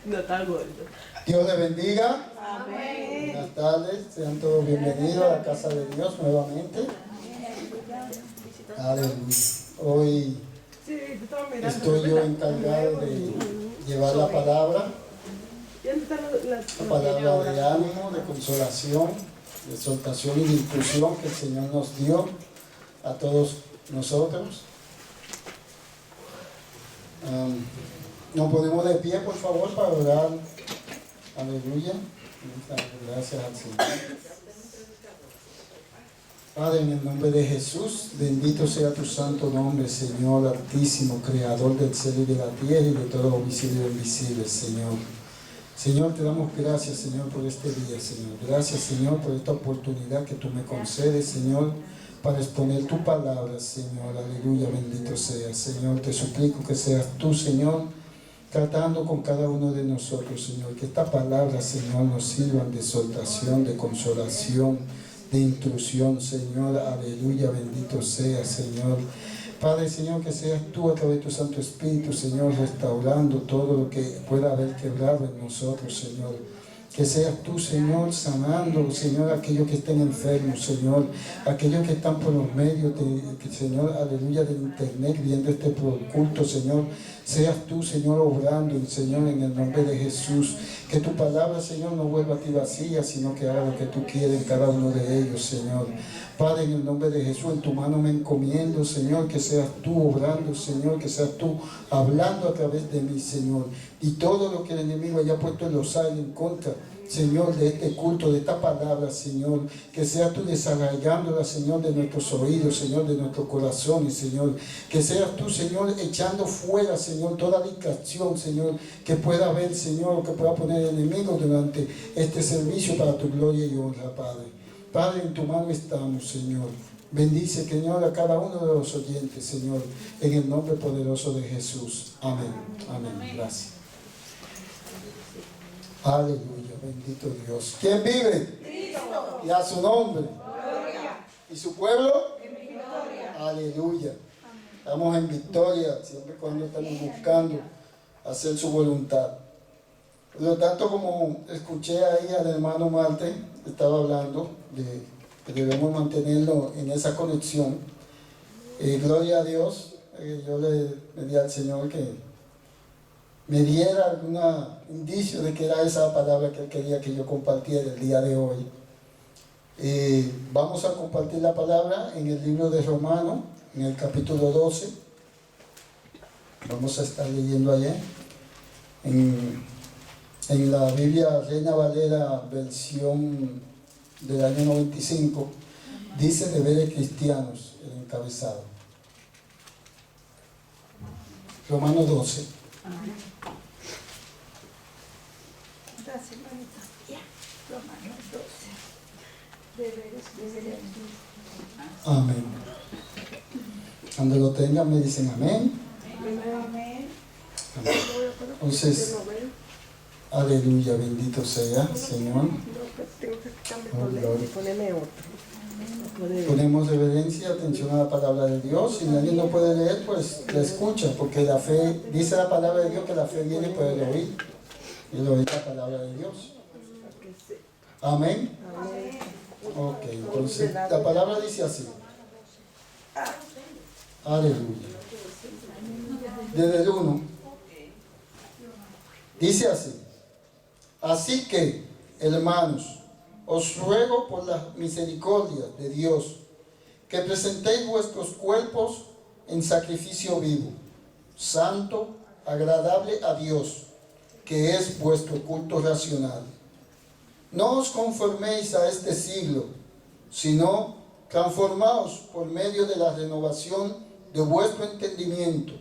No está gordo. Dios les bendiga. Amén. Buenas tardes, sean todos bienvenidos a la casa de Dios nuevamente. Aleluya. Hoy estoy yo encargado de llevar la palabra de ánimo, de consolación, de exhortación y de inclusión que el Señor nos dio a todos nosotros. Nos ponemos de pie, por favor, para orar. Aleluya. Gracias al Señor. Padre, en el nombre de Jesús, bendito sea tu santo nombre, Señor Altísimo, Creador del cielo y de la tierra y de todo lo visible e invisible, Señor. Señor, te damos gracias, Señor, por este día, Señor. Gracias, Señor, por esta oportunidad que tú me concedes, Señor, para exponer tu palabra, Señor. Aleluya, bendito sea. Señor, te suplico que seas tú, Señor, tratando con cada uno de nosotros, Señor. Que esta palabra, Señor, nos sirvan de exhortación, de consolación, de intrusión, Señor. Aleluya, bendito sea, Señor. Padre, Señor, que seas tú a través de tu Santo Espíritu, Señor, restaurando todo lo que pueda haber quebrado en nosotros, Señor. Que seas tú, Señor, sanando, Señor, aquellos que estén enfermos, Señor, aquellos que están por los medios de, Señor, aleluya, del internet, viendo este culto, Señor. Seas tú, Señor, obrando, Señor, en el nombre de Jesús. Que tu palabra, Señor, no vuelva a ti vacía, sino que haga lo que tú quieres en cada uno de ellos, Señor. Padre, en el nombre de Jesús, en tu mano me encomiendo, Señor, que seas tú obrando, Señor, que seas tú hablando a través de mí, Señor. Y todo lo que el enemigo haya puesto en los aires en contra, Señor, de este culto, de esta palabra, Señor, que seas tú desarraigándola, Señor, de nuestros oídos, Señor, de nuestros corazones, Señor, que seas tú, Señor, echando fuera, Señor, toda distracción, Señor, que pueda haber, Señor, que pueda poner el enemigo durante este servicio para tu gloria y honra, Padre. Padre, en tu mano estamos, Señor. Bendice, Señor, a cada uno de los oyentes, Señor, en el nombre poderoso de Jesús. Amén. Amén. Gracias. Aleluya, bendito Dios. ¿Quién vive? Cristo. Y a su nombre. Gloria. ¿Y su pueblo? En victoria. Aleluya. Estamos en victoria, siempre cuando estamos buscando hacer su voluntad. Por lo tanto, como escuché ahí al hermano Marte, estaba hablando de que debemos mantenerlo en esa conexión. Gloria a Dios. Yo le pedí al Señor que me diera algún indicio de que era esa palabra que Él quería que yo compartiera el día de hoy. Vamos a compartir la palabra en el libro de Romanos, en el capítulo 12. Vamos a estar leyendo allá. En la Biblia Reina Valera, versión del año 95, dice deberes cristianos, el encabezado. Romanos 12. Gracias, hermanita. Ya, Romanos 12. Deberes. Amén. Cuando lo tengan me dicen amén. Amén. Entonces, aleluya, bendito sea, Señor. Ponemos reverencia, atención a la palabra de Dios. Si nadie no puede leer, pues la escucha, porque la fe, dice la palabra de Dios que la fe viene por el oír. Y el oír la palabra de Dios. Amén. Ok, entonces la palabra dice así. Aleluya. Desde el 1. Dice así. Así que, hermanos, os ruego por la misericordia de Dios que presentéis vuestros cuerpos en sacrificio vivo, santo, agradable a Dios, que es vuestro culto racional. No os conforméis a este siglo, sino transformaos por medio de la renovación de vuestro entendimiento,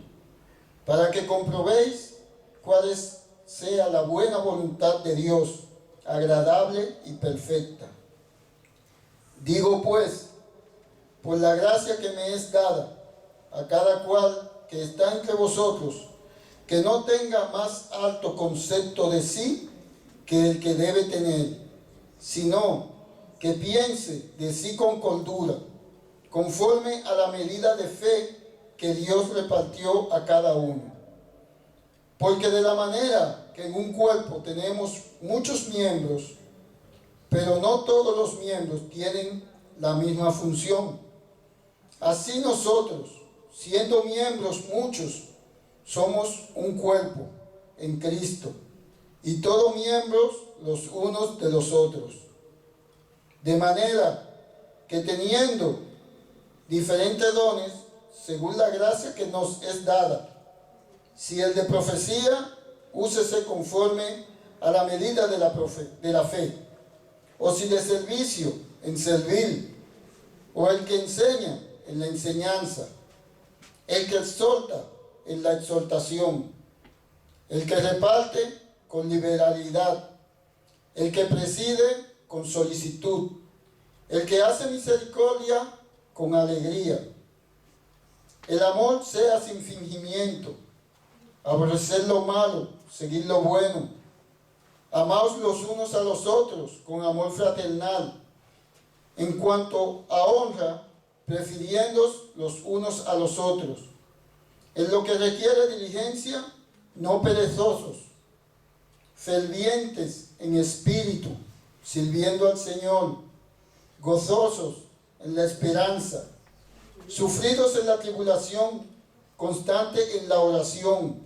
para que comprobéis cuál sea la buena voluntad de Dios, agradable y perfecta. Digo pues, por la gracia que me es dada, a cada cual que está entre vosotros, que no tenga más alto concepto de sí que el que debe tener, sino que piense de sí con cordura, conforme a la medida de fe que Dios repartió a cada uno. Porque de la manera que en un cuerpo tenemos muchos miembros, pero no todos los miembros tienen la misma función. Así nosotros, siendo miembros muchos, somos un cuerpo en Cristo, y todos miembros los unos de los otros. De manera que teniendo diferentes dones, según la gracia que nos es dada, si el de profecía, úsese conforme a la medida de la fe, o si de servicio, en servir, o el que enseña, en la enseñanza, el que exhorta, en la exhortación, el que reparte, con liberalidad, el que preside, con solicitud, el que hace misericordia, con alegría. El amor sea sin fingimiento, aborrecer lo malo, seguir lo bueno. Amaos los unos a los otros con amor fraternal. En cuanto a honra, prefiriéndoos los unos a los otros. En lo que requiere diligencia, no perezosos, fervientes en espíritu, sirviendo al Señor, gozosos en la esperanza, sufridos en la tribulación, constante en la oración,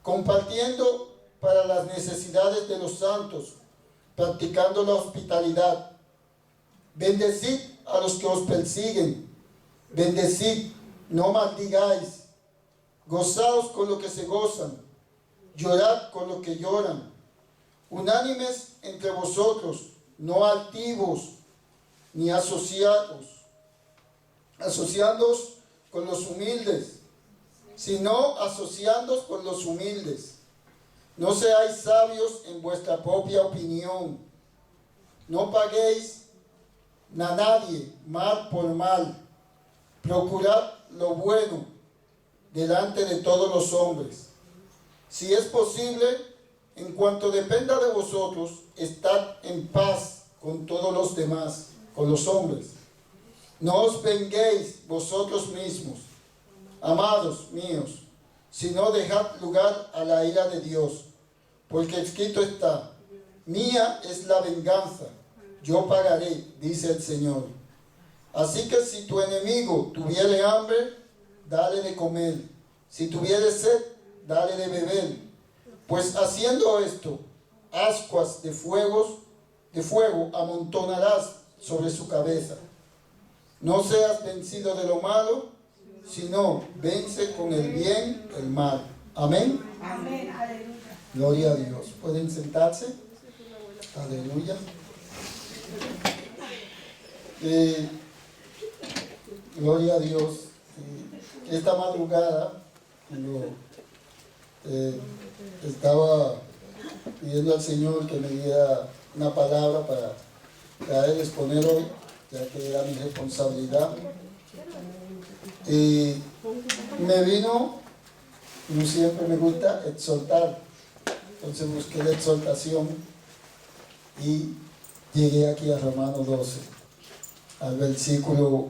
compartiendo para las necesidades de los santos, practicando la hospitalidad. Bendecid a los que os persiguen, bendecid, no maldigáis, gozaos con lo que se gozan, llorad con lo que lloran, unánimes entre vosotros, no altivos, ni asociándoos con los humildes, sino asociándoos con los humildes. No seáis sabios en vuestra propia opinión. No paguéis a nadie mal por mal. Procurad lo bueno delante de todos los hombres. Si es posible, en cuanto dependa de vosotros, estad en paz con todos los demás, con los hombres. No os venguéis vosotros mismos, amados míos, sino dejad lugar a la ira de Dios, porque escrito está: mía es la venganza, yo pagaré, dice el Señor. Así que si tu enemigo tuviere hambre, dale de comer; si tuviere sed, dale de beber. Pues haciendo esto, ascuas de fuego amontonarás sobre su cabeza. No seas vencido de lo malo, sino vence con el bien el mal. Amén. Amén. Aleluya. Gloria a Dios. ¿Pueden sentarse? Aleluya. Gloria a Dios. Esta madrugada, cuando estaba pidiendo al Señor que me diera una palabra para traer, exponer hoy, ya que era mi responsabilidad, y me vino, como siempre me gusta, exhortar. Entonces busqué la exhortación y llegué aquí a Romanos 12, al versículo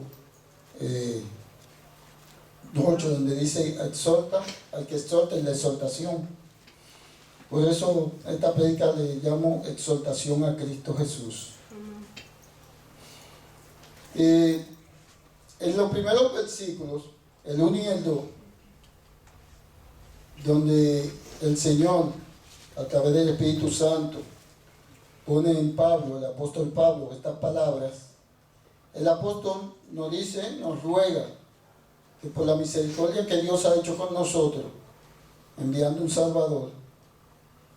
8, donde dice: exhorta al que exhorta en la exhortación. Por eso esta prédica le llamo exhortación a Cristo Jesús. En los primeros versículos, el 1 y el 2, donde el Señor, a través del Espíritu Santo, pone en Pablo, el apóstol Pablo, estas palabras, el apóstol nos dice, nos ruega, que por la misericordia que Dios ha hecho con nosotros, enviando un Salvador,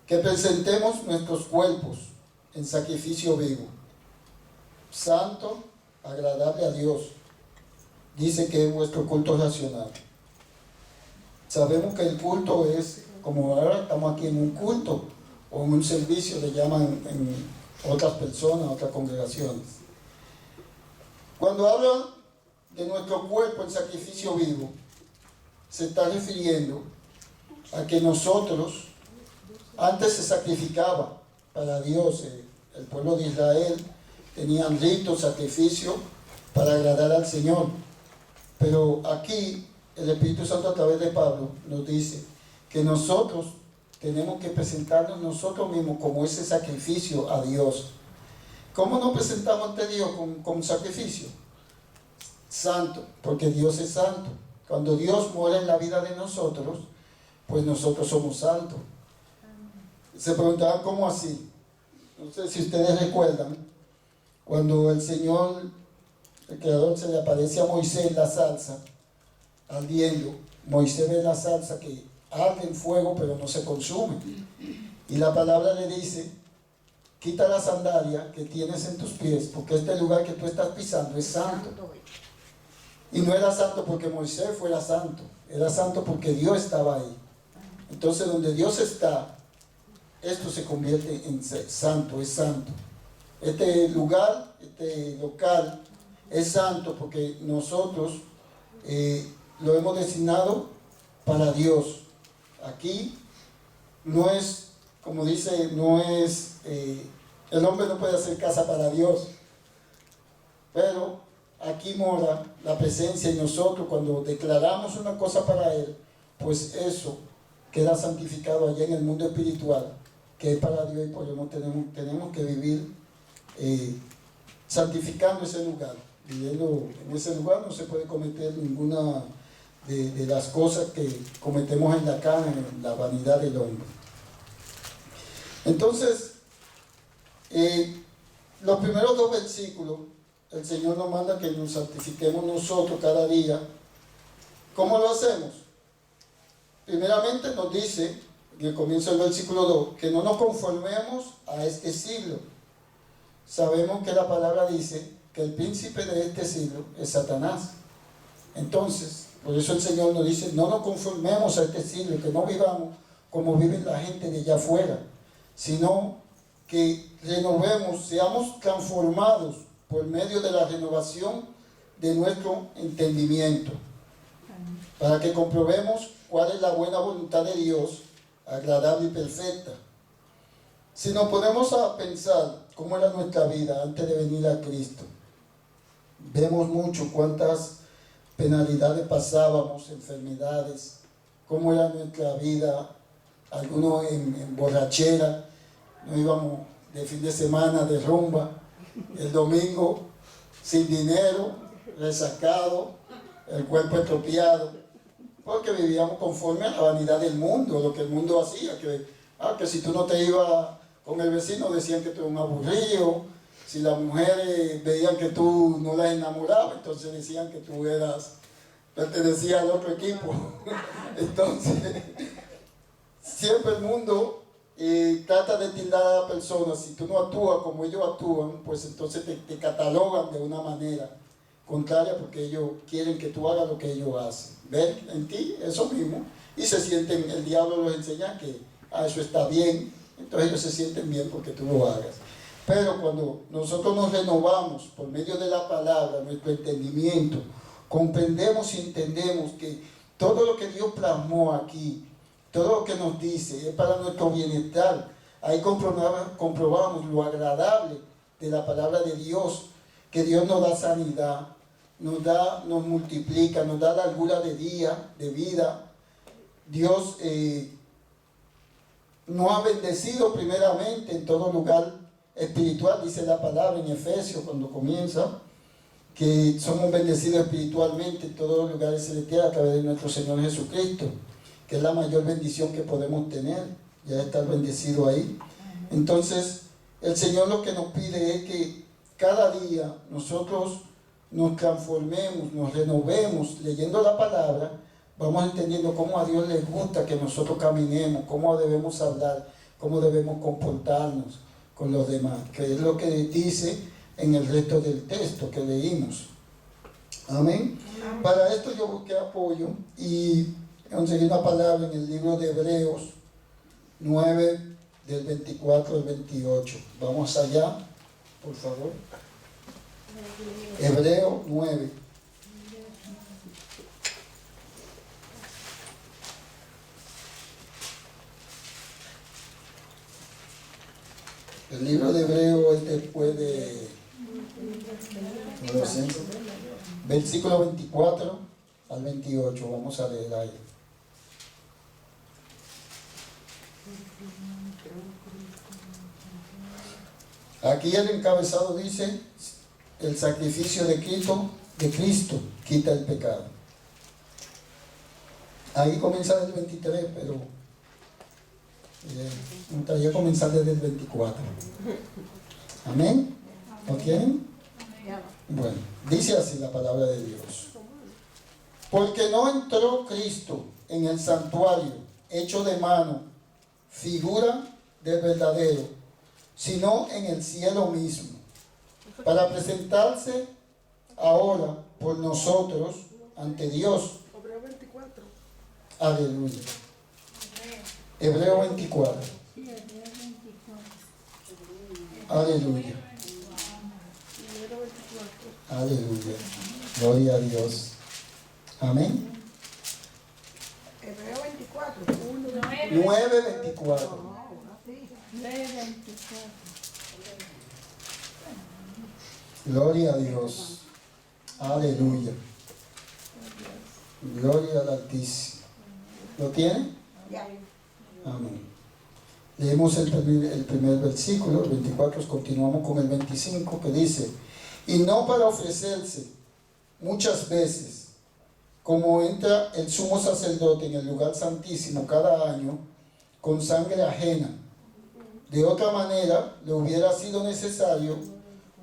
que presentemos nuestros cuerpos en sacrificio vivo, santo, agradable a Dios. Dice que es vuestro culto racional. Sabemos que el culto es, como ahora estamos aquí en un culto o en un servicio, le llaman en otras personas, otras congregaciones. Cuando habla de nuestro cuerpo en sacrificio vivo, se está refiriendo a que nosotros, antes se sacrificaba para Dios, el pueblo de Israel tenían ritos, sacrificios para agradar al Señor. Pero aquí el Espíritu Santo, a través de Pablo, nos dice que nosotros tenemos que presentarnos nosotros mismos como ese sacrificio a Dios. ¿Cómo nos presentamos ante Dios con sacrificio? Santo, porque Dios es santo. Cuando Dios mora en la vida de nosotros, pues nosotros somos santos. Se preguntaban, ¿cómo así? No sé si ustedes recuerdan, cuando el Señor, el Creador, se le aparece a Moisés en la zarza, ardiendo. Moisés ve la zarza que arde en fuego, pero no se consume. Y la palabra le dice, quita la sandalia que tienes en tus pies, porque este lugar que tú estás pisando es santo. Y no era santo porque Moisés fuera santo, era santo porque Dios estaba ahí. Entonces, donde Dios está, esto se convierte en santo, es santo. Este lugar, este local, es santo porque nosotros lo hemos designado para Dios. Aquí no es, como dice, no es, el hombre no puede hacer casa para Dios, pero aquí mora la presencia en nosotros. Cuando declaramos una cosa para Él, pues eso queda santificado allá en el mundo espiritual, que es para Dios, y por eso tenemos que vivir santificando ese lugar. Viviendo en ese lugar no se puede cometer ninguna de las cosas que cometemos en la carne, en la vanidad del hombre. Entonces, los primeros 2 versículos, el Señor nos manda que nos santifiquemos nosotros cada día. ¿Cómo lo hacemos? Primeramente nos dice, en el comienzo del versículo 2, que no nos conformemos a este siglo. Sabemos que la palabra dice que el príncipe de este siglo es Satanás. Entonces, por eso el Señor nos dice, no nos conformemos a este siglo, que no vivamos como vive la gente de allá afuera, sino que renovemos, seamos transformados por medio de la renovación de nuestro entendimiento, para que comprobemos cuál es la buena voluntad de Dios, agradable y perfecta. Si nos ponemos a pensar cómo era nuestra vida antes de venir a Cristo, vemos mucho cuántas penalidades pasábamos, enfermedades, cómo era nuestra vida, algunos en borrachera, nos íbamos de fin de semana de rumba, el domingo sin dinero, resacado, el cuerpo estropeado, porque vivíamos conforme a la vanidad del mundo, lo que el mundo hacía, que si tú no te ibas con el vecino decían que tú eras un aburrido, si las mujeres veían que tú no las enamorabas, entonces decían que tú pertenecías al otro equipo. Entonces, siempre el mundo trata de tildar a la persona. Si tú no actúas como ellos actúan, pues entonces te catalogan de una manera contraria, porque ellos quieren que tú hagas lo que ellos hacen. Ven en ti eso mismo y se sienten, el diablo les enseña que eso está bien, entonces ellos se sienten bien porque tú lo hagas. Pero cuando nosotros nos renovamos por medio de la palabra, nuestro entendimiento, comprendemos y entendemos que todo lo que Dios plasmó aquí, todo lo que nos dice es para nuestro bienestar. Ahí comprobamos lo agradable de la palabra de Dios, que Dios nos da sanidad, nos multiplica, nos da largura de día, de vida. Dios nos ha bendecido primeramente en todo lugar espiritual, dice la palabra en Efesios cuando comienza, que somos bendecidos espiritualmente en todos los lugares celestiales a través de nuestro Señor Jesucristo, que es la mayor bendición que podemos tener, ya estar bendecido ahí. Entonces, el Señor lo que nos pide es que cada día nosotros nos transformemos, nos renovemos leyendo la palabra, vamos entendiendo cómo a Dios le gusta que nosotros caminemos, cómo debemos hablar, cómo debemos comportarnos con los demás, que es lo que dice en el resto del texto que leímos. Amén. Para esto yo busqué apoyo y conseguí una palabra en el libro de Hebreos 9, del 24 al 28. Vamos allá, por favor. Hebreos 9. El libro de Hebreos es después de versículo 24 al 28. Vamos a leer ahí. Aquí el encabezado dice, el sacrificio de Cristo quita el pecado. Ahí comienza el 23, pero me gustaría comenzar desde el 24. ¿Amén? ¿Lo tienen? Bueno, dice así la palabra de Dios. Porque no entró Cristo en el santuario hecho de mano, figura del verdadero, sino en el cielo mismo, para presentarse ahora por nosotros ante Dios. Hebreo 24. Aleluya. Hebreo 24. Aleluya. Aleluya. Gloria a Dios. Amén. Hebreo 24. 9:24. Gloria a Dios. Aleluya. Gloria al Altísimo. ¿Lo tiene? Ya. Amén. Leemos el primer versículo, el 24, continuamos con el 25, que dice: y no para ofrecerse muchas veces, como entra el sumo sacerdote en el lugar santísimo cada año, con sangre ajena. De otra manera, le hubiera sido necesario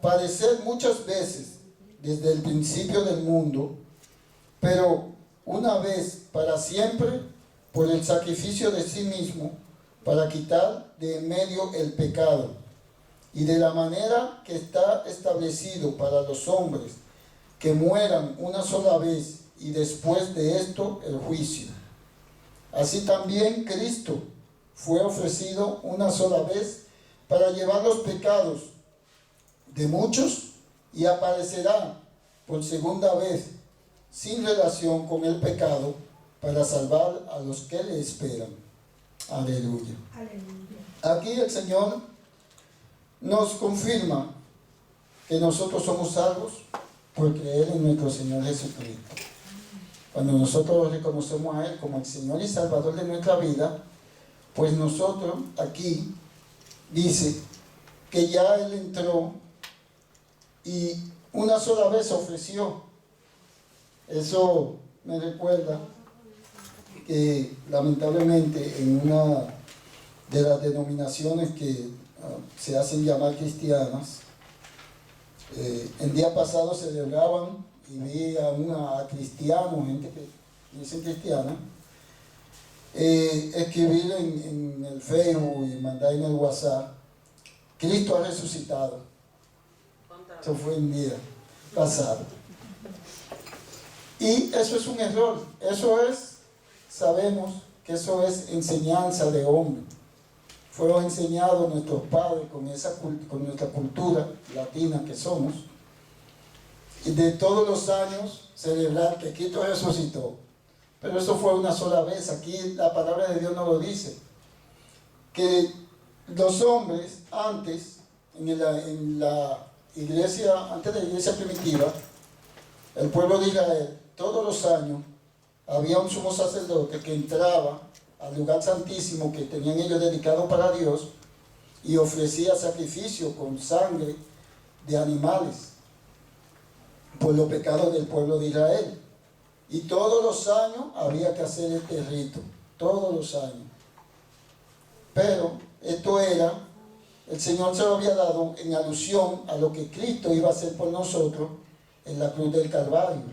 padecer muchas veces desde el principio del mundo, pero una vez para siempre, por el sacrificio de sí mismo, para quitar de en medio el pecado, y de la manera que está establecido para los hombres, que mueran una sola vez, y después de esto el juicio. Así también Cristo fue ofrecido una sola vez para llevar los pecados de muchos, y aparecerá por segunda vez sin relación con el pecado para salvar a los que le esperan. Aleluya. Aquí el Señor nos confirma que nosotros somos salvos por creer en nuestro Señor Jesucristo. Cuando nosotros reconocemos a Él como el Señor y Salvador de nuestra vida, pues nosotros aquí dice que ya Él entró y una sola vez ofreció. Eso me recuerda que lamentablemente en una de las denominaciones que se hacen llamar cristianas, el día pasado celebraban, y vi a cristianos, gente que dicen cristiana, escribir en el Facebook y mandar en el WhatsApp: Cristo ha resucitado. Eso fue el día pasado. Y eso es un error. Sabemos que eso es enseñanza de hombre. Fueron enseñados nuestros padres con nuestra cultura latina que somos, y de todos los años celebrar que Cristo resucitó. Pero eso fue una sola vez. Aquí la palabra de Dios nos lo dice, que los hombres antes, en la iglesia, antes de la iglesia primitiva, el pueblo de Israel, todos los años había un sumo sacerdote que entraba al lugar santísimo que tenían ellos dedicado para Dios, y ofrecía sacrificio con sangre de animales por los pecados del pueblo de Israel. Y todos los años había que hacer este rito, todos los años. Pero esto era, el Señor se lo había dado en alusión a lo que Cristo iba a hacer por nosotros en la cruz del Calvario.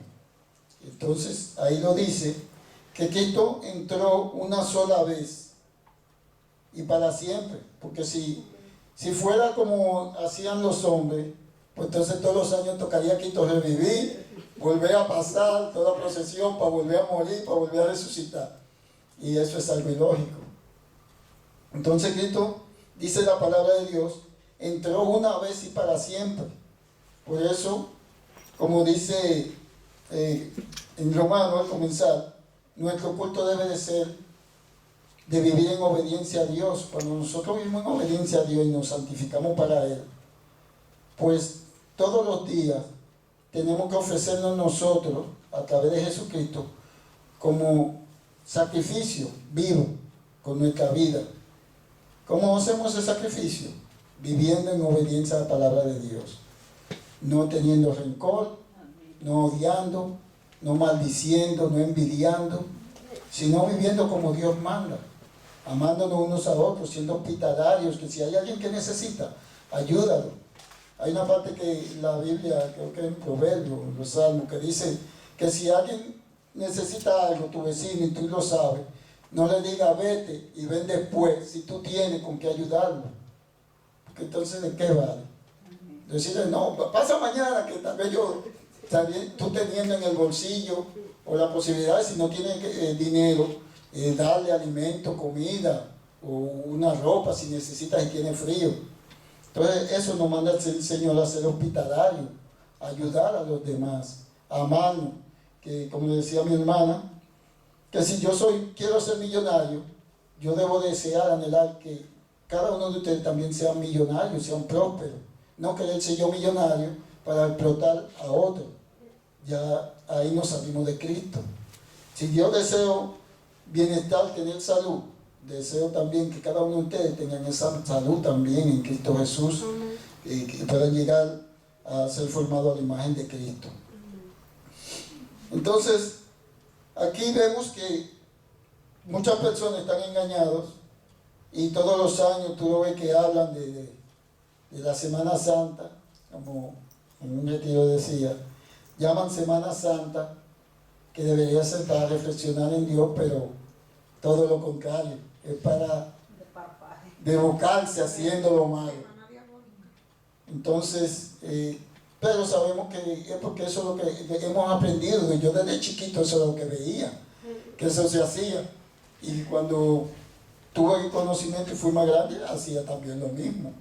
Entonces ahí lo dice, que Cristo entró una sola vez y para siempre. Porque si fuera como hacían los hombres, pues entonces todos los años tocaría a Cristo revivir, volver a pasar toda procesión para volver a morir, para volver a resucitar. Y eso es algo ilógico. Entonces Cristo, dice la palabra de Dios, entró una vez y para siempre. Por eso, como dice en Romanos al comenzar, nuestro culto debe de ser de vivir en obediencia a Dios. Cuando nosotros vivimos en obediencia a Dios y nos santificamos para Él, pues todos los días tenemos que ofrecernos nosotros a través de Jesucristo como sacrificio vivo con nuestra vida, ¿Cómo hacemos ese sacrificio? Viviendo en obediencia a la palabra de Dios. No teniendo rencor, no odiando, no maldiciendo, no envidiando, sino viviendo como Dios manda, amándonos unos a otros, siendo hospitalarios, que si hay alguien que necesita, ayúdalo. Hay una parte que la Biblia, creo que en Proverbios, en los Salmos, que dice que si alguien necesita algo, tu vecino, y tú lo sabes, no le diga vete y ven después, si tú tienes con qué ayudarlo. Porque entonces, ¿de qué vale? Decirle, no, pasa mañana, que tal vez yo, tú teniendo en el bolsillo, o la posibilidad, si no tienes dinero, darle alimento, comida, o una ropa, si necesitas y tiene frío. Entonces, eso nos manda el Señor a ser hospitalario, a ayudar a los demás, a amarnos, que como le decía mi hermana, que si yo quiero ser millonario, yo debo desear, anhelar que cada uno de ustedes también sean millonarios, sean prósperos. No querer ser yo millonario para explotar a otro. Ya ahí nos salimos de Cristo. Si yo deseo bienestar, tener salud, deseo también que cada uno de ustedes tengan esa salud también en Cristo Jesús, y que puedan llegar a ser formados a la imagen de Cristo. Entonces, aquí vemos que muchas personas están engañados y todos los años tú lo ves que hablan de la Semana Santa, como en un retiro decía, llaman Semana Santa, que debería ser para reflexionar en Dios, pero todo lo contrario, es para devocarse haciendo lo malo. Entonces, pero sabemos que es porque eso es lo que hemos aprendido. Yo desde chiquito eso es lo que veía, que eso se hacía. Y cuando tuve el conocimiento y fui más grande, hacía también lo mismo.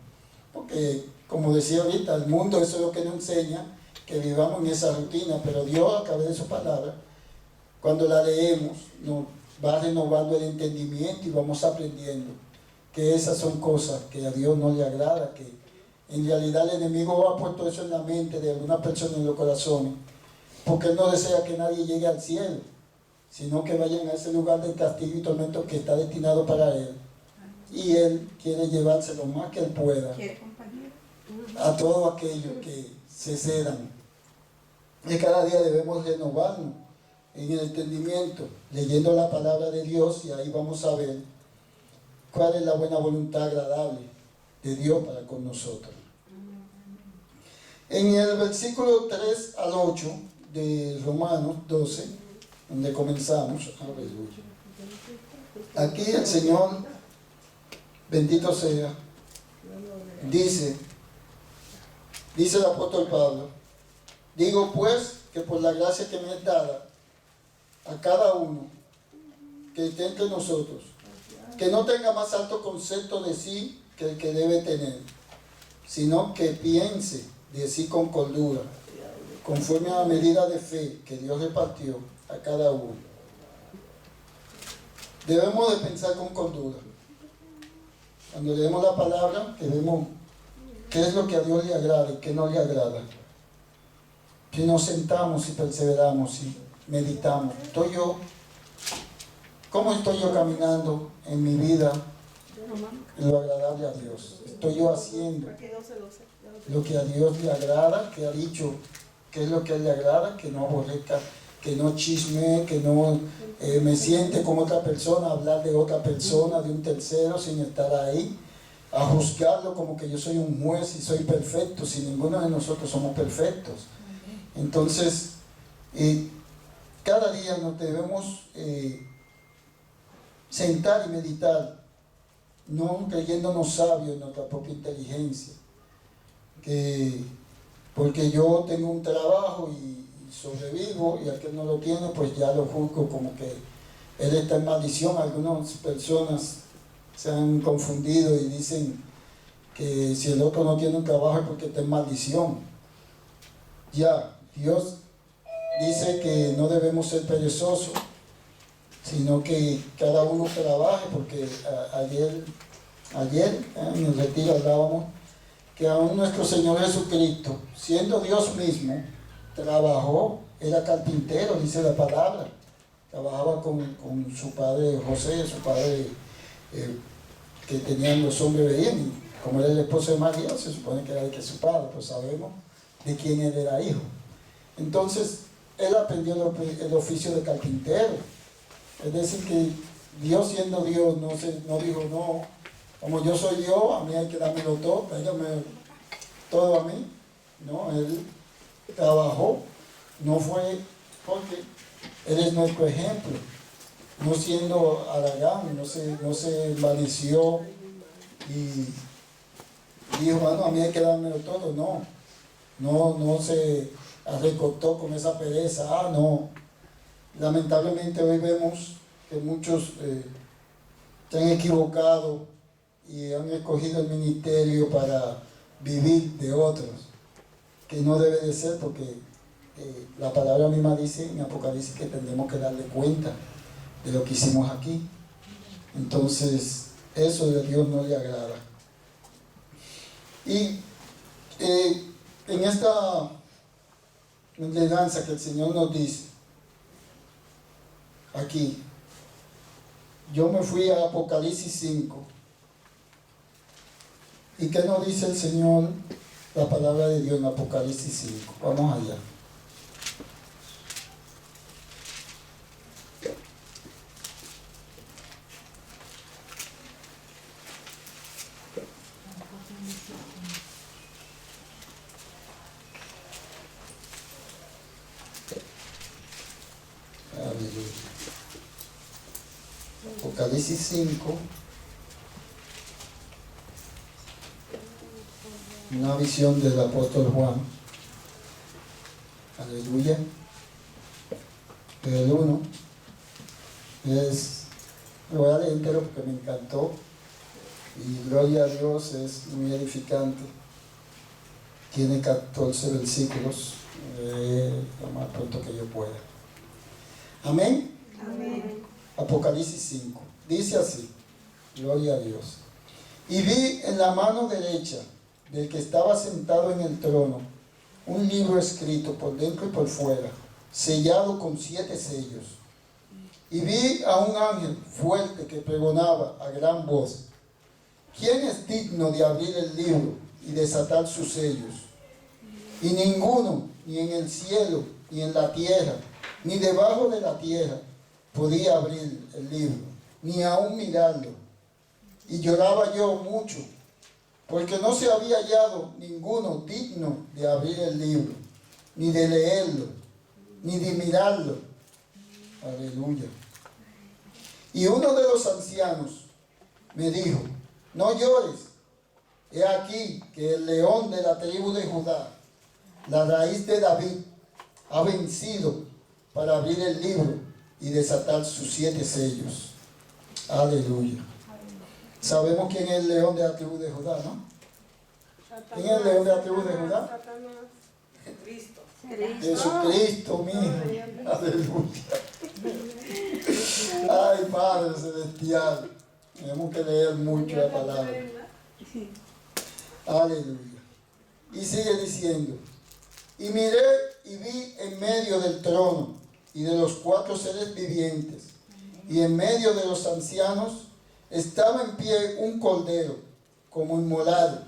Porque, como decía ahorita, el mundo eso es lo que nos enseña, que vivamos en esa rutina, pero Dios a través de su palabra, cuando la leemos, nos va renovando el entendimiento y vamos aprendiendo que esas son cosas que a Dios no le agrada, que en realidad el enemigo ha puesto eso en la mente de algunas personas, en los corazones, porque él no desea que nadie llegue al cielo, sino que vayan a ese lugar de castigo y tormento que está destinado para él. Y él quiere llevarse lo más que él pueda a todos aquellos que se cedan. Y cada día debemos renovarnos en el entendimiento, leyendo la palabra de Dios, y ahí vamos a ver cuál es la buena voluntad agradable de Dios para con nosotros. En el versículo 3 al 8 de Romanos 12, donde comenzamos, aleluya. Aquí el Señor, bendito sea, dice el apóstol Pablo, digo pues que por la gracia que me es dada a cada uno que esté entre nosotros, que no tenga más alto concepto de sí que el que debe tener, sino que piense de sí con cordura, conforme a la medida de fe que Dios repartió a cada uno. Debemos de pensar con cordura. Cuando leemos la palabra, que vemos qué es lo que a Dios le agrada y qué no le agrada. Si nos sentamos y perseveramos y meditamos, ¿cómo estoy yo caminando en mi vida en lo agradable a Dios? ¿Estoy yo haciendo lo que a Dios le agrada, que ha dicho qué es lo que a Él le agrada, que no aborrezca, que no chisme, que no me siente como otra persona, hablar de otra persona, de un tercero, sin estar ahí, a juzgarlo como que yo soy un juez y soy perfecto, si ninguno de nosotros somos perfectos? Entonces, cada día nos debemos sentar y meditar, no creyéndonos sabios en nuestra propia inteligencia, porque yo tengo un trabajo y sobrevivo, y aquel no lo tiene, pues ya lo juzgo como que él está en maldición. Algunas personas se han confundido y dicen que si el otro no tiene un trabajo es porque está en maldición. Ya, Dios dice que no debemos ser perezosos, sino que cada uno trabaje, porque ayer en el retiro hablábamos que aún nuestro Señor Jesucristo, siendo Dios mismo, trabajó, era carpintero, dice la palabra, trabajaba con su padre José, su padre que tenían los hombres veían. Y como era el esposo de María, se supone que era de que su padre, pues sabemos de quién él era hijo. Entonces, él aprendió el oficio de carpintero. Es decir, que Dios siendo Dios no dijo, no, como yo soy Dios, a mí hay que dármelo todo, déjame todo a mí. No, él trabajó, no fue porque él es nuestro ejemplo, no siendo haragán, no se envaneció y dijo, bueno, a mí hay que dármelo todo, no se arrecotó con esa pereza, no. Lamentablemente hoy vemos que muchos se han equivocado y han escogido el ministerio para vivir de otros, que no debe de ser, porque la palabra misma dice en Apocalipsis que tendremos que darle cuenta de lo que hicimos aquí. Entonces, eso de Dios no le agrada. Y en esta ordenanza que el Señor nos dice, aquí, yo me fui a Apocalipsis 5. ¿Y qué nos dice el Señor, la palabra de Dios en Apocalipsis 5? Vamos allá. Apocalipsis 5, una visión del apóstol Juan. Aleluya. El 1 lo voy a leer entero porque me encantó y gloria a Dios, es muy edificante. Tiene 14 versículos, lo más pronto que yo pueda. Amén. Amén. Apocalipsis 5. Dice así, gloria a Dios. Y vi en la mano derecha del que estaba sentado en el trono un libro escrito por dentro y por fuera, sellado con 7 sellos. Y vi a un ángel fuerte que pregonaba a gran voz: ¿quién es digno de abrir el libro y desatar sus sellos? Y ninguno, ni en el cielo, ni en la tierra, ni debajo de la tierra, podía abrir el libro, ni aún mirarlo. Y lloraba yo mucho, porque no se había hallado ninguno digno de abrir el libro, ni de leerlo, ni de mirarlo. Aleluya. Y uno de los ancianos me dijo: no llores, he aquí que el león de la tribu de Judá, la raíz de David, ha vencido para abrir el libro y desatar sus 7 sellos. Aleluya. Sabemos quién es el león de la tribu de Judá, ¿no? ¿Quién es el león de la tribu de Judá? Cristo. Jesucristo, mi hijo. Aleluya. Ay, Padre Celestial. Tenemos que leer mucho la palabra. Aleluya. Y sigue diciendo: y miré y vi en medio del trono y de los 4 seres vivientes, y en medio de los ancianos, estaba en pie un cordero como inmolado,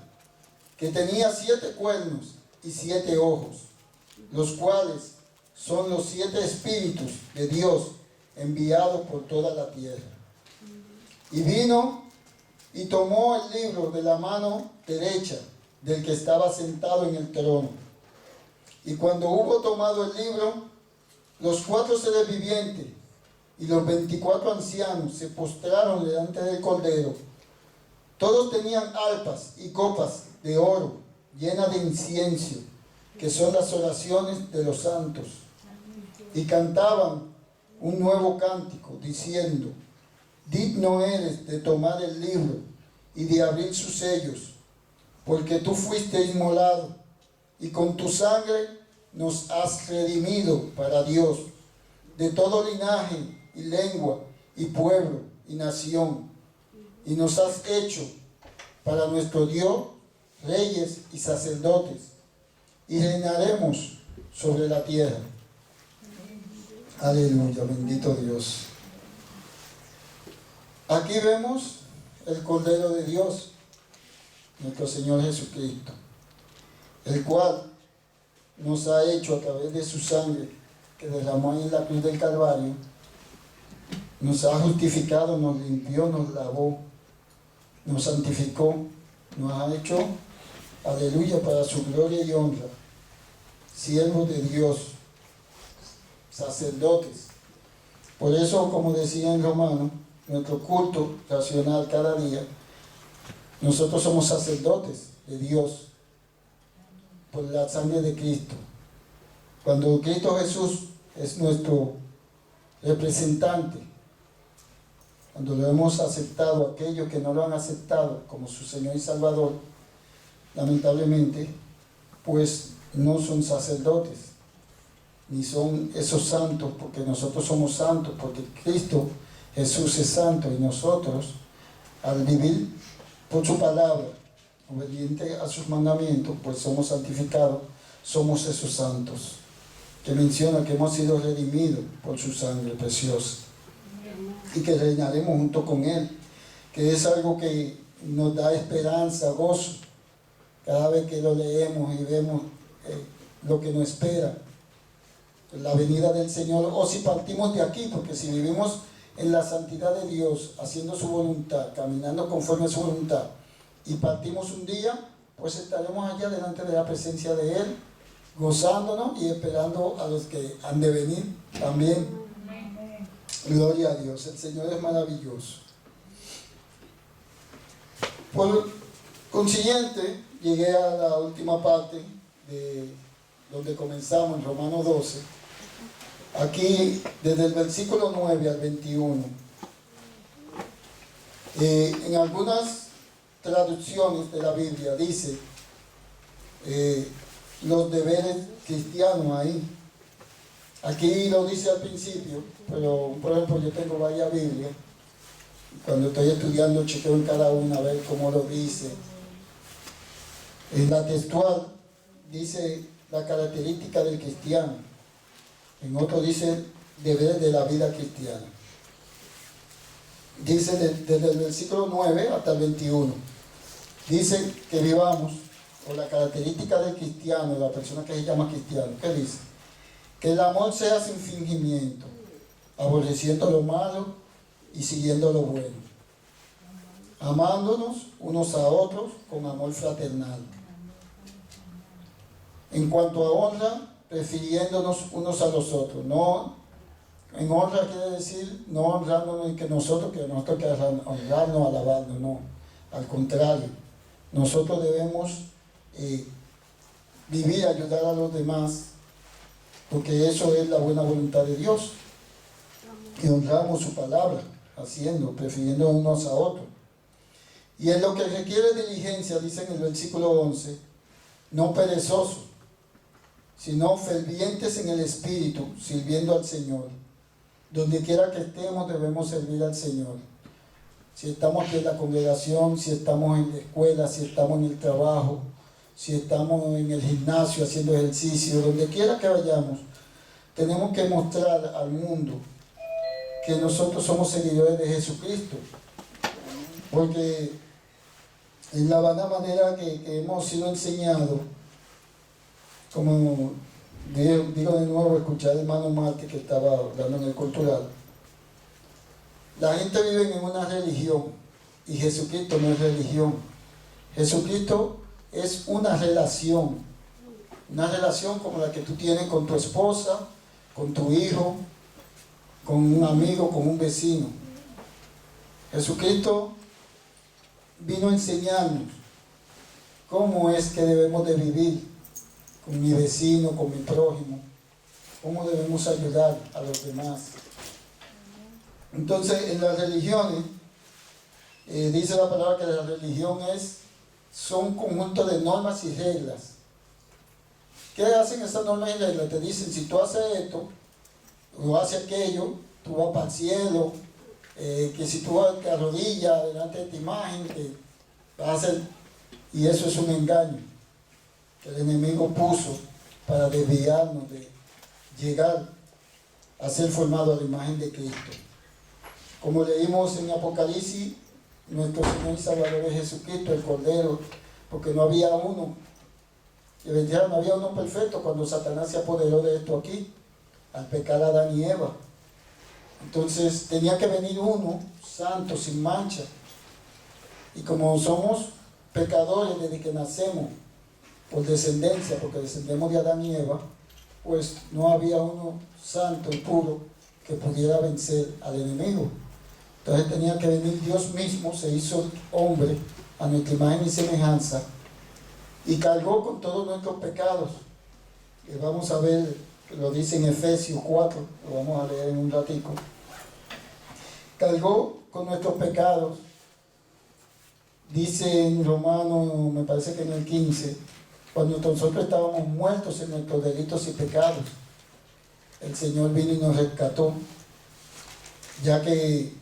que tenía 7 cuernos y 7 ojos, los cuales son los 7 espíritus de Dios enviados por toda la tierra. Y vino y tomó el libro de la mano derecha del que estaba sentado en el trono. Y cuando hubo tomado el libro, los 4 seres vivientes y los 24 ancianos se postraron delante del Cordero. Todos tenían arpas y copas de oro llenas de incienso, que son las oraciones de los santos. Y cantaban un nuevo cántico, diciendo: digno eres de tomar el libro y de abrir sus sellos, porque tú fuiste inmolado, y con tu sangre nos has redimido para Dios, de todo linaje y lengua y pueblo y nación, y nos has hecho para nuestro Dios reyes y sacerdotes, y reinaremos sobre la tierra. Aleluya, bendito Dios. Aquí vemos el Cordero de Dios, nuestro Señor Jesucristo, el cual nos ha hecho a través de su sangre que derramó ahí en la cruz del Calvario, nos ha justificado, nos limpió, nos lavó, nos santificó, nos ha hecho, aleluya, para su gloria y honra, siervos de Dios, sacerdotes. Por eso, como decía en Romanos, nuestro culto racional cada día, nosotros somos sacerdotes de Dios por la sangre de Cristo. Cuando Cristo Jesús es nuestro representante, cuando lo hemos aceptado, aquellos que no lo han aceptado como su Señor y Salvador, lamentablemente, pues no son sacerdotes, ni son esos santos, porque nosotros somos santos, porque Cristo Jesús es santo, y nosotros, al vivir por su palabra, obediente a sus mandamientos, pues somos santificados, somos esos santos, que menciona que hemos sido redimidos por su sangre preciosa, y que reinaremos junto con Él, que es algo que nos da esperanza, gozo, cada vez que lo leemos y vemos lo que nos espera, la venida del Señor, o si partimos de aquí, porque si vivimos en la santidad de Dios, haciendo su voluntad, caminando conforme a su voluntad, y partimos un día, pues estaremos allá delante de la presencia de Él, gozándonos y esperando a los que han de venir también. Gloria a Dios, el Señor es maravilloso. Por consiguiente, llegué a la última parte de donde comenzamos, en Romanos 12. Aquí, desde el versículo 9 al 21. En algunas traducciones de la Biblia dice los deberes cristianos ahí. Aquí lo dice al principio, pero por ejemplo yo tengo varias Biblias. Cuando estoy estudiando chequeo en cada una a ver cómo lo dice. En la textual dice la característica del cristiano. En otro dice deberes de la vida cristiana. Dice desde el versículo 9 hasta el 21. Dice que vivamos, o la característica del cristiano, de la persona que se llama cristiano. ¿Qué dice? Que el amor sea sin fingimiento, aborreciendo lo malo y siguiendo lo bueno, amándonos unos a otros con amor fraternal. En cuanto a honra, prefiriéndonos unos a los otros. No, en honra quiere decir no honrándonos que nosotros que honrarnos, alabarnos, no. Al contrario, nosotros debemos vivir, ayudar a los demás, porque eso es la buena voluntad de Dios. Que honramos su palabra, haciendo, prefiriendo unos a otros. Y en lo que requiere diligencia, dice en el versículo 11, no perezosos, sino fervientes en el Espíritu, sirviendo al Señor. Donde quiera que estemos debemos servir al Señor. Si estamos aquí en la congregación, si estamos en la escuela, si estamos en el trabajo, si estamos en el gimnasio haciendo ejercicio, donde quiera que vayamos, tenemos que mostrar al mundo que nosotros somos seguidores de Jesucristo. Porque en la vana manera que hemos sido enseñados, como digo de nuevo, escuchar al hermano Marte que estaba hablando en el cultural, la gente vive en una religión y Jesucristo no es religión. Jesucristo es una relación como la que tú tienes con tu esposa, con tu hijo, con un amigo, con un vecino. Jesucristo vino a enseñarnos cómo es que debemos de vivir con mi vecino, con mi prójimo, cómo debemos ayudar a los demás. Entonces, en las religiones, dice la palabra que la religión son un conjunto de normas y reglas. ¿Qué hacen esas normas y reglas? Te dicen, si tú haces esto, o haces aquello, tú vas para el cielo, que si tú te arrodillas delante de tu imagen, te vas a hacer, y eso es un engaño que el enemigo puso para desviarnos de llegar a ser formado a la imagen de Cristo. Como leímos en Apocalipsis nuestro Señor y Salvador es Jesucristo, el Cordero, porque no había uno, y vendría, no había uno perfecto cuando Satanás se apoderó de esto aquí, al pecar a Adán y Eva. Entonces tenía que venir uno santo, sin mancha. Y como somos pecadores desde que nacemos, por descendencia, porque descendemos de Adán y Eva, pues no había uno santo y puro que pudiera vencer al enemigo. Entonces tenía que venir Dios mismo, se hizo hombre a nuestra imagen y semejanza, y cargó con todos nuestros pecados. Y vamos a ver, lo dice en Efesios 4, lo vamos a leer en un ratico. Cargó con nuestros pecados. Dice en Romanos, me parece que en el 15, cuando nosotros estábamos muertos en nuestros delitos y pecados, el Señor vino y nos rescató, ya que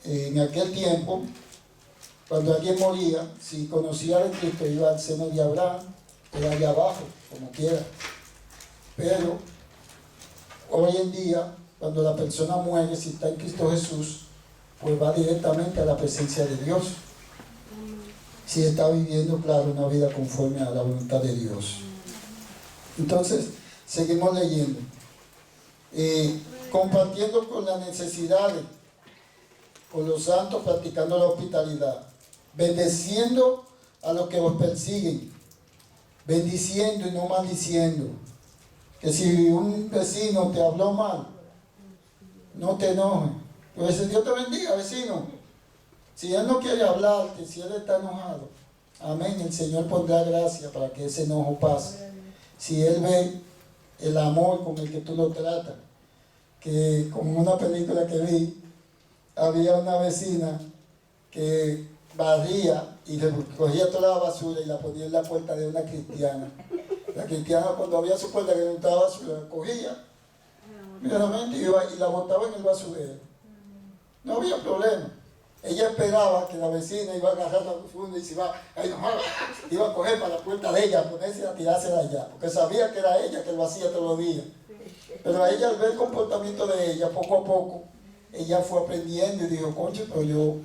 en aquel tiempo, cuando alguien moría, si conocía a Cristo, iba al seno de Abraham, era allá abajo, como quiera. Pero hoy en día, cuando la persona muere, si está en Cristo Jesús, pues va directamente a la presencia de Dios. Si está viviendo, claro, una vida conforme a la voluntad de Dios. Entonces, seguimos leyendo. Compartiendo con las necesidades, con los santos, practicando la hospitalidad, bendeciendo a los que os persiguen, bendiciendo y no maldiciendo. Que si un vecino te habló mal, no te enojes. Pues Dios te bendiga, vecino. Si él no quiere hablarte, si él está enojado, amén, el Señor pondrá gracia para que ese enojo pase. Si él ve el amor con el que tú lo tratas, que como una película que vi, había una vecina que barría y recogía toda la basura y la ponía en la puerta de una cristiana. La cristiana, cuando había su puerta que no estaba basura, la cogía inmediatamente y la botaba en el basurero. No había problema. Ella esperaba que la vecina iba a agarrar la funda y se iba a coger para la puerta de ella, a ponerse a tirársela allá, porque sabía que era ella que lo hacía todos los días. Pero a ella, al ver el comportamiento de ella, poco a poco, ella fue aprendiendo y dijo, conche, pero yo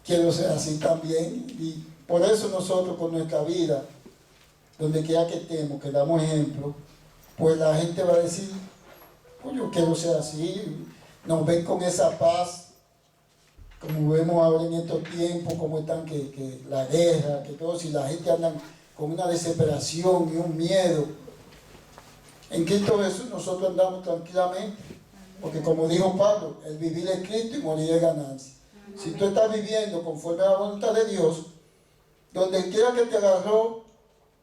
quiero ser así también. Y por eso nosotros con nuestra vida, donde quiera que estemos, que damos ejemplo, pues la gente va a decir, pues yo quiero ser así. Nos ven con esa paz, como vemos ahora en estos tiempos, como están que la guerra, que todo, si la gente anda con una desesperación y un miedo. En Cristo Jesús nosotros andamos tranquilamente, porque como dijo Pablo, el vivir es Cristo y morir es ganancia. Si tú estás viviendo conforme a la voluntad de Dios, donde quiera que te agarró,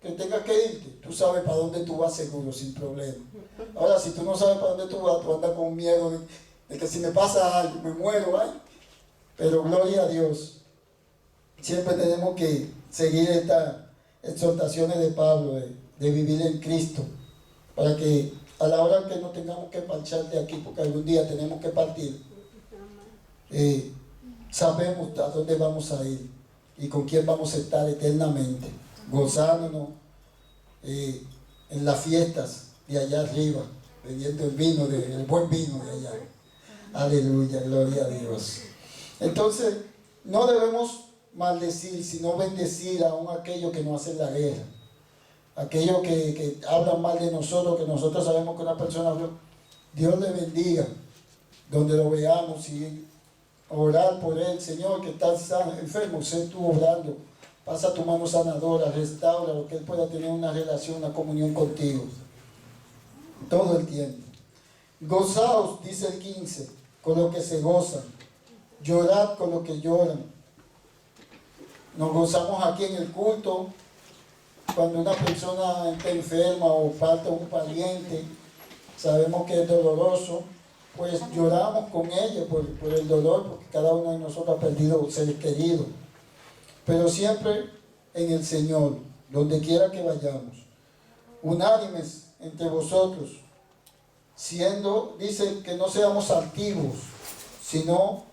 que tengas que irte, tú sabes para dónde tú vas seguro, sin problema. Ahora, si tú no sabes para dónde tú vas, tú andas con miedo de que si me pasa algo, me muero, ay. Pero gloria a Dios, siempre tenemos que seguir estas exhortaciones de Pablo, de vivir en Cristo, para que a la hora que no tengamos que marchar de aquí, porque algún día tenemos que partir, sabemos a dónde vamos a ir y con quién vamos a estar eternamente, gozándonos en las fiestas de allá arriba, bebiendo el vino, el buen vino de allá. Aleluya, gloria a Dios. Entonces, no debemos maldecir, sino bendecir aún aquellos que nos hacen la guerra. Aquellos que hablan mal de nosotros, que nosotros sabemos que una persona, Dios le bendiga, donde lo veamos, y orar por él, Señor, que está enfermo, sé tú obrando, pasa tu mano sanadora, restaura, lo que él pueda tener una relación, una comunión contigo, todo el tiempo. Gozaos, dice el 15, con lo que se gozan, llorad con lo que lloran. Nos gozamos aquí en el culto, cuando una persona está enferma o falta un pariente, sabemos que es doloroso, pues lloramos con ella por el dolor, porque cada uno de nosotros ha perdido seres queridos. Pero siempre en el Señor, donde quiera que vayamos, unánimes entre vosotros, dice que no seamos altivos, sino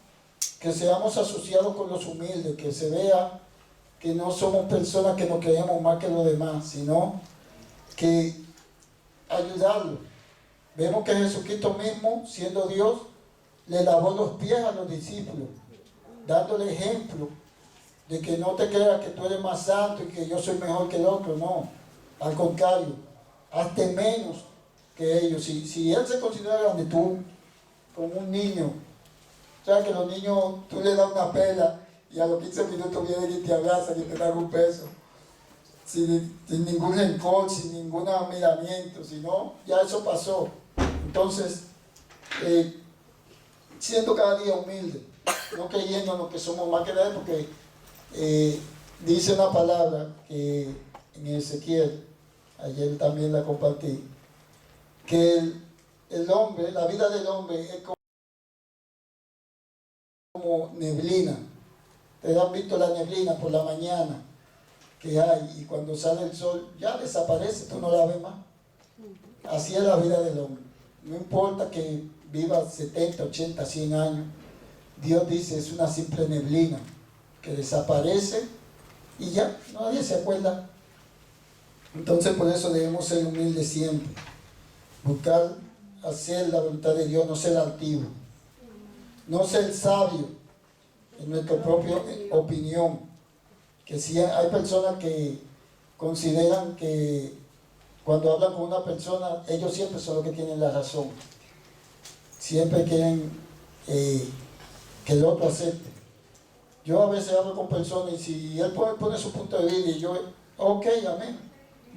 que seamos asociados con los humildes, que se vea que no somos personas que nos creemos más que los demás, sino que ayudarlos. Vemos que Jesucristo mismo, siendo Dios, le lavó los pies a los discípulos, dándole ejemplo de que no te creas que tú eres más santo y que yo soy mejor que el otro, no. Al contrario, hazte menos que ellos. Si él se considera grande, tú, como un niño, o sea que los niños, tú le das una pela y a los 15 minutos vienen y te abrazan y te dan un beso. Sin ningún rencor, sin ningún miramiento, sino ya eso pasó. Entonces, siendo cada día humilde, no creyéndonos que somos más que nadie, porque dice una palabra que en Ezequiel, ayer también la compartí, que el hombre, la vida del hombre es como neblina. Ustedes han visto la neblina por la mañana que hay, y cuando sale el sol ya desaparece, tú no la ves más. Así es la vida del hombre. No importa que viva 70, 80, 100 años, Dios dice es una simple neblina que desaparece y ya nadie se acuerda. Entonces por eso debemos ser humildes siempre, buscar hacer la voluntad de Dios, no ser altivo, no ser sabio en nuestra propia opinión. Que si hay personas que consideran que cuando hablan con una persona, ellos siempre son los que tienen la razón. Siempre quieren que el otro acepte. Yo a veces hablo con personas y si él pone su punto de vista y yo, ok, amén.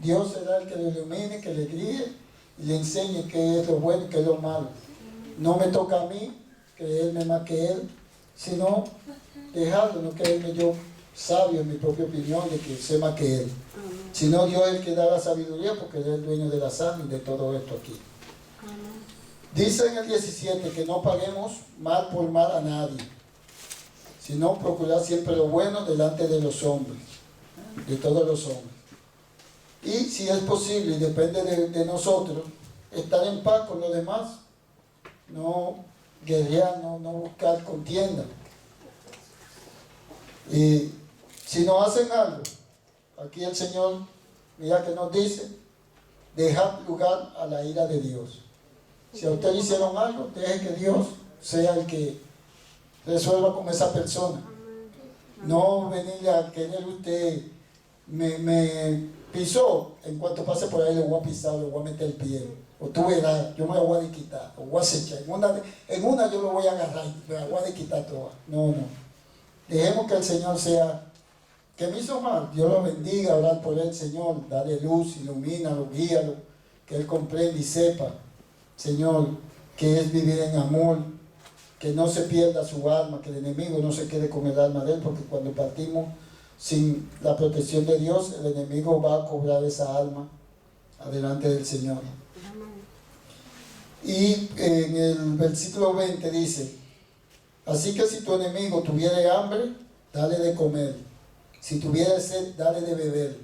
Dios será el que le ilumine, que le guíe y le enseñe qué es lo bueno y qué es lo malo. No me toca a mí creerme más que él, sino dejarlo, no creerme yo sabio en mi propia opinión de que sé más que él. Sino Dios es el que da la sabiduría, porque él es el dueño de la sal y de todo esto aquí. Dice en el 17 que no paguemos mal por mal a nadie, sino procurar siempre lo bueno delante de los hombres, de todos los hombres. Y si es posible, y depende de nosotros, estar en paz con los demás, no guerrear, no buscar contienda. Y si nos hacen algo, aquí el Señor, mira que nos dice, dejad lugar a la ira de Dios. Si a usted le hicieron algo, deje que Dios sea el que resuelva con esa persona. No venirle a querer usted, me pisó, en cuanto pase por ahí le voy a pisar, le voy a meter el pie. O tú verás, yo me la voy a quitar, o voy a acechar. En una yo lo voy a agarrar y me la voy a quitar toda. No. Dejemos que el Señor sea, que me hizo mal, Dios lo bendiga, orar por él, Señor, dale luz, ilumínalo, guíalo, que él comprenda y sepa, Señor, que es vivir en amor, que no se pierda su alma, que el enemigo no se quede con el alma de él, porque cuando partimos sin la protección de Dios, el enemigo va a cobrar esa alma adelante del Señor. Y en el versículo 20 dice, así que si tu enemigo tuviere hambre, dale de comer. Si tuviere sed, dale de beber.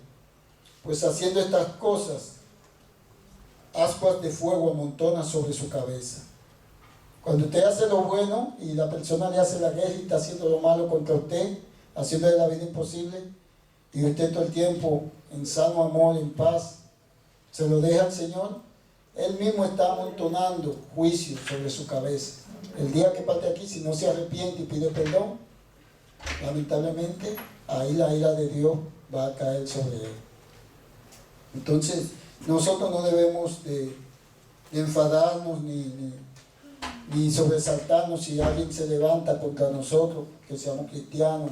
Pues haciendo estas cosas, ascuas de fuego amontona sobre su cabeza. Cuando usted hace lo bueno y la persona le hace la guerra y está haciendo lo malo contra usted, haciéndole la vida imposible, y usted todo el tiempo en sano amor, en paz, se lo deja al Señor, Él mismo está amontonando juicio sobre su cabeza. El día que parte aquí, si no se arrepiente y pide perdón, lamentablemente ahí la ira de Dios va a caer sobre él. Entonces nosotros no debemos de enfadarnos ni sobresaltarnos si alguien se levanta contra nosotros, que seamos cristianos,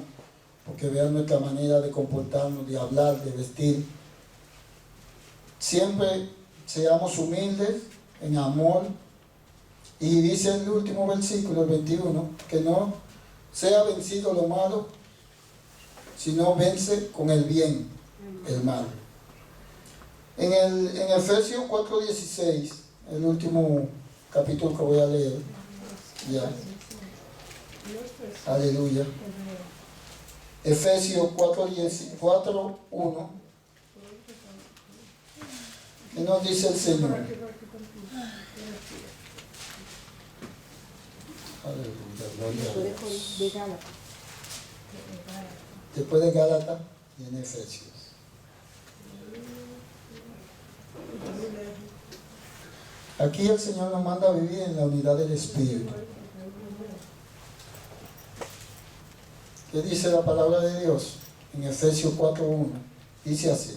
porque vean nuestra manera de comportarnos, de hablar, de vestir. Siempre seamos humildes, en amor. Y dice el último versículo, el 21, que no sea vencido lo malo, sino vence con el bien el mal. En Efesios 4:16, el último capítulo que voy a leer, ya, aleluya. Efesios 4:1, ¿qué nos dice el Señor? Aleluya, gloria a Dios. Después de Gálatas viene Efesios. Aquí el Señor nos manda a vivir en la unidad del Espíritu. ¿Qué dice la palabra de Dios? En Efesios 4:1. Dice así.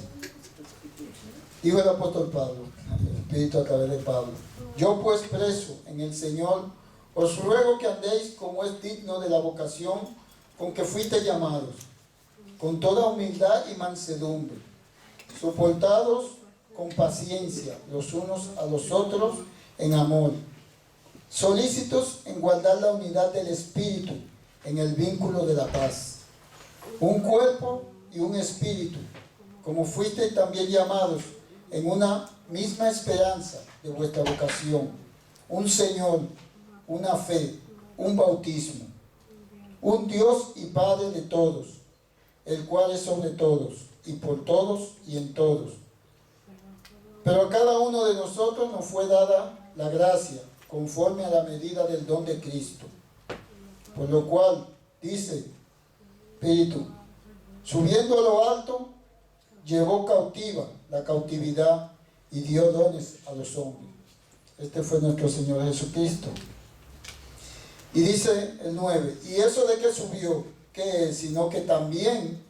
Dijo el apóstol Pablo, el Espíritu a través de Pablo. Yo pues preso en el Señor, os ruego que andéis como es digno de la vocación con que fuiste llamados, con toda humildad y mansedumbre, soportados con paciencia los unos a los otros en amor, solícitos en guardar la unidad del Espíritu en el vínculo de la paz. Un cuerpo y un espíritu, como fuisteis también llamados en una misma esperanza de vuestra vocación, un Señor, una fe, un bautismo, un Dios y Padre de todos, el cual es sobre todos, y por todos y en todos. Pero a cada uno de nosotros nos fue dada la gracia, conforme a la medida del don de Cristo. Por lo cual, dice Espíritu, subiendo a lo alto, llevó cautiva la cautividad y dio dones a los hombres. Este fue nuestro Señor Jesucristo. Y dice el 9, ¿y eso de que subió? ¿Qué es? Sino que también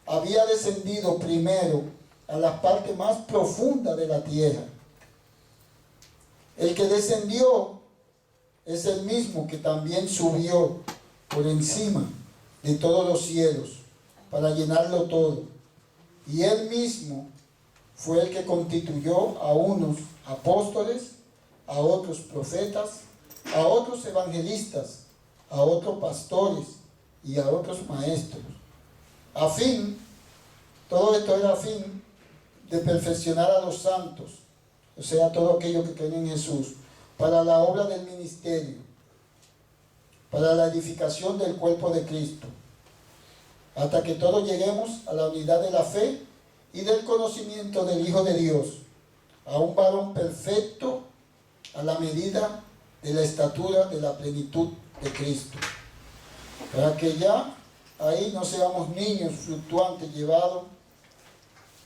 había descendido primero a la parte más profunda de la tierra. El que descendió es el mismo que también subió por encima de todos los cielos para llenarlo todo. Y él mismo fue el que constituyó a unos apóstoles, a otros profetas, a otros evangelistas, a otros pastores y a otros maestros. A fin, todo esto era a fin de perfeccionar a los santos, o sea, todo aquello que creen en Jesús, para la obra del ministerio, para la edificación del cuerpo de Cristo, hasta que todos lleguemos a la unidad de la fe y del conocimiento del Hijo de Dios, a un varón perfecto a la medida de la estatura de la plenitud de Cristo, para que ya ahí no seamos niños fluctuantes llevados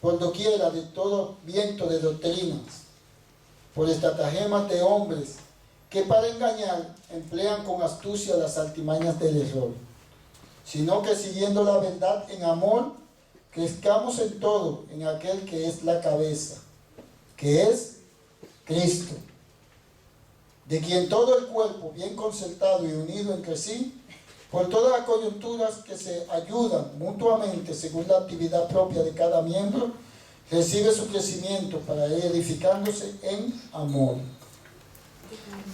por doquiera de todo viento de doctrinas, por estratagemas de hombres que para engañar emplean con astucia las artimañas del error, sino que siguiendo la verdad en amor, crezcamos en todo en aquel que es la cabeza, que es Cristo, de quien todo el cuerpo, bien concertado y unido entre sí, por todas las coyunturas que se ayudan mutuamente según la actividad propia de cada miembro, recibe su crecimiento para ir edificándose en amor.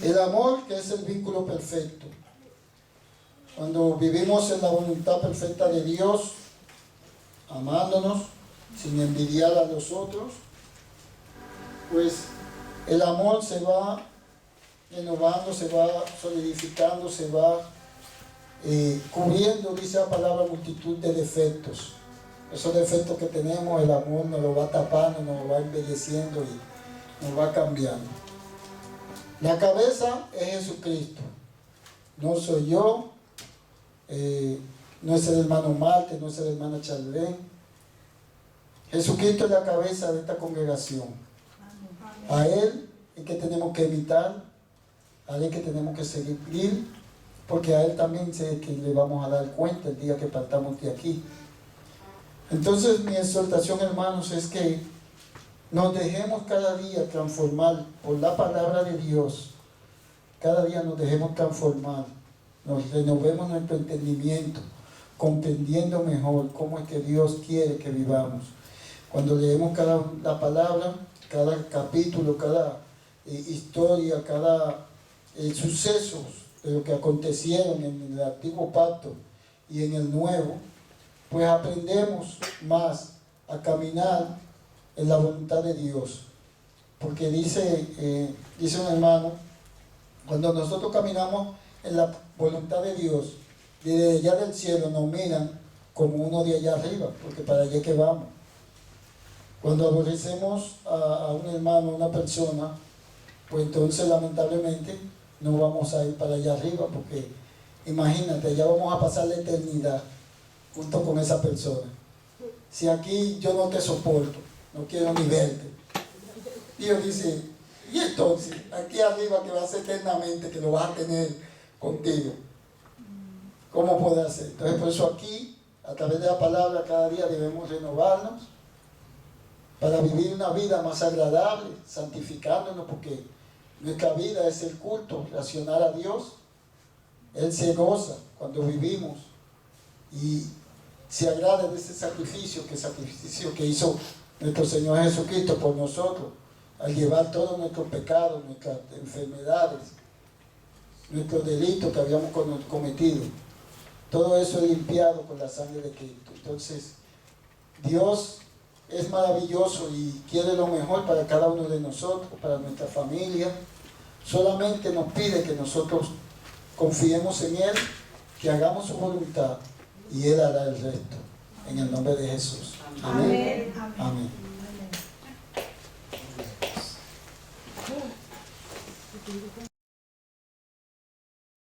El amor, que es el vínculo perfecto. Cuando vivimos en la voluntad perfecta de Dios, amándonos, sin envidiar a los otros, pues el amor se va renovando, se va solidificando, se va cubriendo, dice la palabra, multitud de defectos. Esos defectos que tenemos, el amor nos lo va tapando, nos lo va embelleciendo y nos va cambiando. La cabeza es Jesucristo, no soy yo, no es el hermano Marte, no es el hermano Charlén. Jesucristo es la cabeza de esta congregación. A Él es que tenemos que imitar, a Él es que tenemos que seguir, porque a Él también sé que le vamos a dar cuenta el día que partamos de aquí. Entonces mi exhortación, hermanos, es que nos dejemos cada día transformar por la palabra de Dios. Cada día nos dejemos transformar, nos renovemos nuestro entendimiento, comprendiendo mejor cómo es que Dios quiere que vivamos. Cuando leemos la palabra, cada capítulo, cada historia, cada sucesos de lo que acontecieron en el antiguo pacto y en el nuevo, pues aprendemos más a caminar en la voluntad de Dios. Porque dice un hermano, cuando nosotros caminamos en la voluntad de Dios, desde allá del cielo nos miran como uno de allá arriba, porque para allá que vamos. Cuando aborrecemos a un hermano, a una persona, pues entonces lamentablemente no vamos a ir para allá arriba, porque imagínate, ya vamos a pasar la eternidad junto con esa persona. Si aquí yo no te soporto, no quiero ni verte, Dios dice, y entonces, aquí arriba que va a ser eternamente, que lo vas a tener contigo. ¿cómo puede hacer? Entonces, por eso aquí, a través de la palabra, cada día debemos renovarnos para vivir una vida más agradable, santificándonos, porque nuestra vida es el culto, racional a Dios. Él se goza cuando vivimos y se agrada de ese sacrificio que hizo nuestro Señor Jesucristo por nosotros, al llevar todos nuestros pecados, nuestras enfermedades, nuestros delitos que habíamos cometido. Todo eso es limpiado con la sangre de Cristo. Entonces, Dios es maravilloso y quiere lo mejor para cada uno de nosotros, para nuestra familia. Solamente nos pide que nosotros confiemos en Él, que hagamos su voluntad y Él hará el resto. En el nombre de Jesús. Amén. Amén. Amén. Amén.